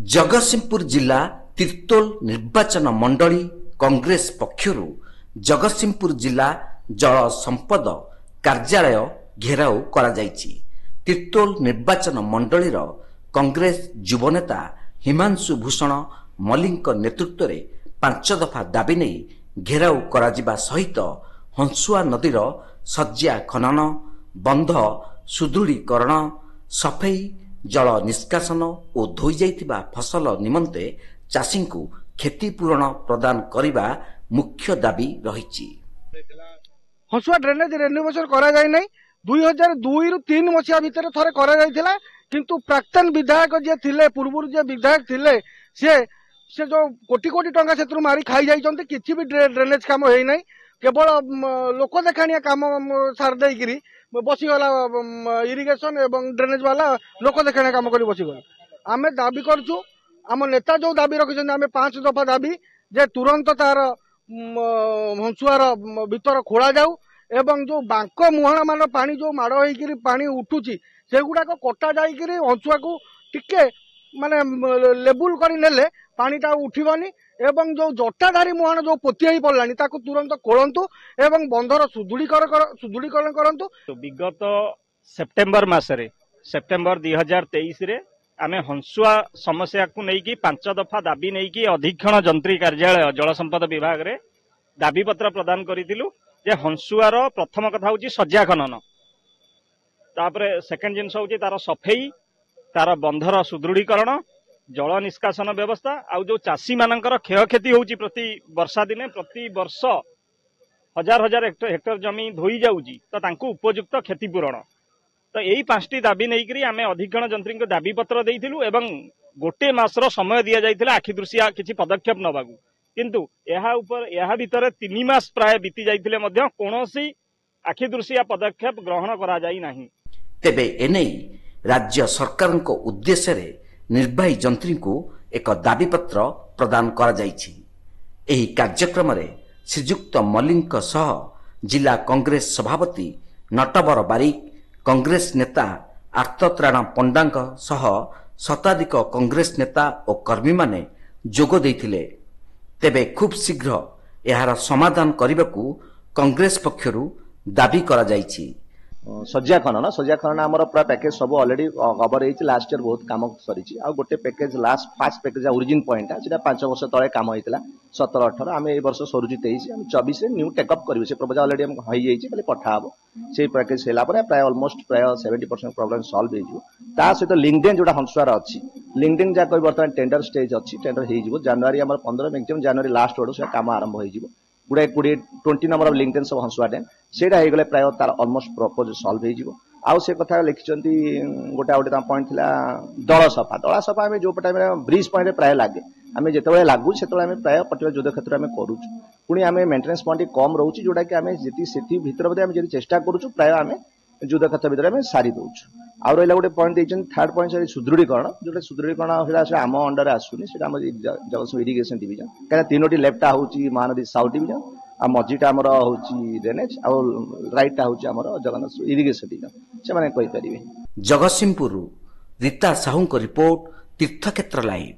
जगतसिंहपुर जिला तीर्तोल निर्वाचन मंडली कांग्रेस पक्षर जगतसिंहपुर जिला जल संपद कार्यालय घेराव करा जायछि। तीर्तोल निर्वाचन मंडली कांग्रेस युवनेता हिमांशु भूषण मल्लिक नेतृत्व में 5 दफा दाबी नहीं घेराव करा जिबा सहित हंसुआ नदीर सज्जा खनन बंध सुदृढ़ीकरण सफेई जल निष्कासन और धोई जाइतिबा फसल निमंते चाषी को क्षतिपूरण प्रदान करने मुख्य दाबी रही। हंसुआ ड्रेनेज रेनोवेशन करा जाय नै 2002 रु 3 मसिया भितर थरे करा जायथिला, किंतु प्राक्तन विधायक जे थिले पूर्व जे विधायक थिले से जो कोटी कोटी टंका सेतु मारी खाई जाइछन्ते, किछि भी ड्रेनेज काम होई नै, केवल लोक देखानिया काम सार देइकरी बसीगला इरिगेशन एवं ड्रेनेज वाला लोक देखानिया काम करी बसीगला। आमे दाबी करछु, आम नेता जो दाबी रखिछन्ते आमे 5 दफा दाबी जे तुरंत तार हंसुआर भीतर खोला जाऊ एवं जो बांक मुहाणा मान पानी जो माड़ होइकरी पानी उठुची सेगुडाक कटा जाइकरी हंसुआ को टिके माने लेबुल करी नेले पानीटा उठिबनी एवं जो जटाधारी मुहाण जो पोती होई पड़लानी ताकू तुरंत खोलंतु एवं बंधर सुदृढ़ीकरण करंतु। तो विगत सेप्टेम्बर मासरे सेप्टेम्बर 2023 रे आमे हंसुआ समस्या को लेकिन 5 दफा दाबी नहीं अधीक्षण जंत्री कार्यालय जल संपद विभाग रे दाबी पत्र प्रदान करितिलु जे हंसुआर प्रथम कथा होची सज्जा खनन, तापरे सेकंड जिनस होची तार सफेई तार बंधर सुदृढ़ीकरण जल निष्कासन व्यवस्था आउ जो चाषी मानकर क्षयक्षति होची प्रति वर्षा दिने प्रति वर्ष हजार हजार हेक्टर जमी धोई जाउची तो तांको उपयुक्त क्षतिपूरण। तो यही 5टी दाबी नहीं करी आमे अधीक्षण जंत्री को दाबी पत्र देइथिलु एवं गोटे मासर समय दिया जाइथिला आखि दृश्य किछि पदक्षेप नबागु, किंतु यहा भितर 3 मास प्राय बीती जाइथिले मध्य कोनोसी आखि दृश्य पदक्षेप ग्रहण करा जाई नाही। तेबे एनै राज्य सरकार को उद्देश्य रे निर्वाही जंत्री को एक दाबी पत्र प्रदान करा जाइछि। एही कार्यक्रम रे श्रीजुक्त मल्लिक सह जिला कांग्रेस सभापति नटवर बारिक कांग्रेस नेता आर्तत्राण पंडा सह शताधिक कांग्रेस नेता और कर्मी माने जोग देइथिले। तेबे खूब शीघ्र यार समाधान करने को कांग्रेस पक्षरु दाबी करा जाइछि। सज्जा खनन आमर पूरा पैकेज सब ऑलरेडी कवर होइछि। लास्ट ईयर बहुत काम सरीछि आ गोटे package last fast package origin point सेटा 5 वर्ष तळे काम होइतिला 17-18 आमे ए वर्ष सरुछि 23 आमे 24 रे न्यू टेकअप करिवे। से प्रपोजल ऑलरेडी हम होई जाइछि, खाली पठा हबो से पैकेज हेला पर प्राय ऑलमोस्ट प्राय 70% प्रॉब्लम सॉल्व हो जिवो। ता सहित लिंकडेन जोटा हंसुआर अछि लिंकडेन जा कोइ वर्तमान टेंडर स्टेज अछि, टेंडर हेइ जिवो जनवरी हमर 15 मैक्सिमम जनवरी लास्ट ओडो से काम आरंभ होई जिवो। गुडे 20 नंबर ऑफ लिंकडेन सब हंसुआ डेन सेटा हे गले प्राय तार ऑलमोस्ट प्रपोज सॉल्व हो जिवो। आउ से कथा लिखिचंती गोटे ता पॉइंट थिला दଳ सफा आमे जो पटा ब्रिज पॉइंट प्राय लागे आमे जेतबे लागु सेतबे आमे प्राय पर्टिकुलर युद्ध क्षेत्र आमे करूछु। पुनी आमे मेंटेनेंस पॉइंट कम रहउची जोटा कि आमे जेती सेती भीतर बदे आमे जदी चेष्टा करूछु प्राय आमे युद्ध क्षेत्र भीतर आमे सारी दउछु। आ रहला गोटे पॉइंट देइछन थर्ड पॉइंट से सुदृढ़ीकरण जोटा सुदृढ़ीकरण होला से आम अंडर आसुनी सेटा हम जगतसिंह इरिगेशन डिवीजन का 3टी लेफ्टटा होची महानदी साउथ डिवीजन आ मझीटा हमर होची ड्रेनेज आ राइटटा होची हमर जगन्नाथ इरिगेशन डिवीजन से माने कहि परिबे। जगतसिंहपुर रीता साहू को रिपोर्ट तीर्थक्षेत्र लाइव।